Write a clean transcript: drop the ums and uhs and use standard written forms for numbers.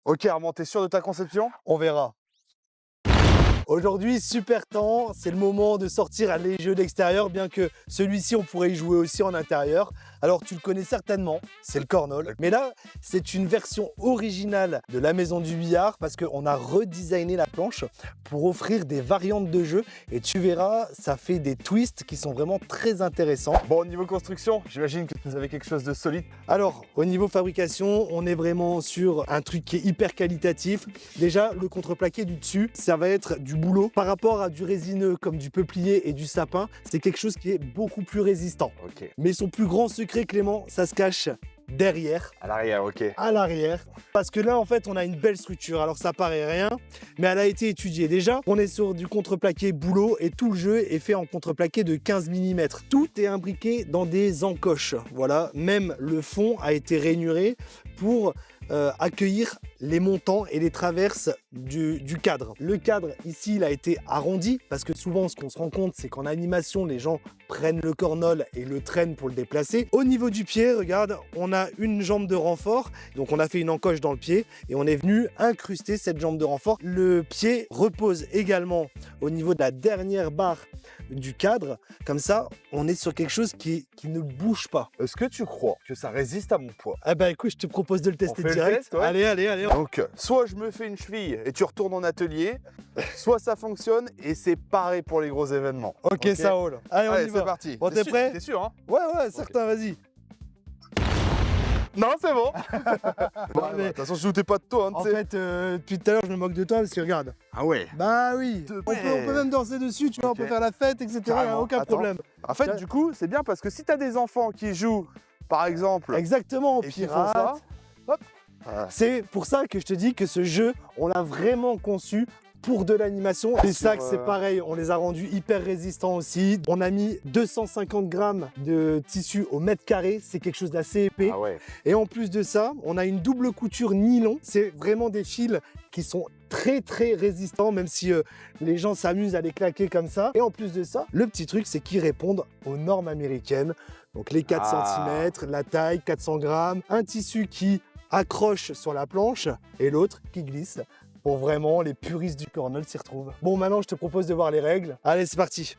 Ok, Armand, t'es sûr de ta conception? On verra. Aujourd'hui, super temps, c'est le moment de sortir les jeux d'extérieur, bien que celui-ci, on pourrait y jouer aussi en intérieur. Alors, tu le connais certainement, c'est le cornhole. Mais là, c'est une version originale de la maison du billard parce qu'on a redesigné la planche pour offrir des variantes de jeu. Et tu verras, ça fait des twists qui sont vraiment très intéressants. Bon, au niveau construction, j'imagine que vous avez quelque chose de solide. Alors, au niveau fabrication, on est vraiment sur un truc qui est hyper qualitatif. Déjà, le contreplaqué du dessus, ça va être du boulot. Par rapport à du résineux comme du peuplier et du sapin, c'est quelque chose qui est beaucoup plus résistant. Ok. Mais son plus grand secret, Clément, ça se cache derrière, À l'arrière, ok. à l'arrière. Parce que là, en fait, on a une belle structure. Alors, ça paraît rien, mais elle a été étudiée. Déjà, on est sur du contreplaqué boulot et tout le jeu est fait en contreplaqué de 15 mm. Tout est imbriqué dans des encoches. Voilà, même le fond a été rainuré pour accueillir les montants et les traverses du cadre. Le cadre ici, il a été arrondi parce que souvent, ce qu'on se rend compte, c'est qu'en animation, les gens prennent le cornhole et le traînent pour le déplacer. Au niveau du pied, regarde, on a une jambe de renfort. Donc, on a fait une encoche dans le pied et on est venu incruster cette jambe de renfort. Le pied repose également au niveau de la dernière barre du cadre. Comme ça, on est sur quelque chose qui ne bouge pas. Est-ce que tu crois que ça résiste à mon poids? Eh ben, écoute, je te propose de le tester fait le direct. test, ouais. Allez, allez, allez. Donc, soit je me fais une cheville et tu retournes en atelier, soit ça fonctionne et c'est pareil pour les gros événements. Ok, ça roule. Allez, on y Allez, c'est va. parti. Bon, t'es prêt? T'es sûr, hein? Ouais, certain, vas-y. Non, c'est bon. Bon, mais- de toute façon, je doutais pas de toi, hein, En tu sais. fait, depuis tout à l'heure, je me moque de toi parce que regarde. Ah ouais. Bah oui, on peut même danser dessus, tu vois, Ok. on peut faire la fête, etc. Y a Carrément. aucun Attends. problème. En fait, du coup, c'est bien parce que si t'as des enfants qui jouent, par exemple, Exactement, et qui font ça, pirate. hop. C'est pour ça que je te dis que ce jeu, on l'a vraiment conçu pour de l'animation. Les sacs, c'est pareil, on les a rendus hyper résistants aussi. On a mis 250 grammes de tissu au mètre carré, c'est quelque chose d'assez épais. Ah ouais. Et en plus de ça, on a une double couture nylon. C'est vraiment des fils qui sont très résistants, même si les gens s'amusent à les claquer comme ça. Et en plus de ça, le petit truc, c'est qu'ils répondent aux normes américaines. Donc les 4 cm, la taille, 400 grammes, un tissu qui accroche sur la planche et l'autre qui glisse. Pour vraiment les puristes du cornhole s'y retrouvent. Bon, maintenant, je te propose de voir les règles. Allez, c'est parti.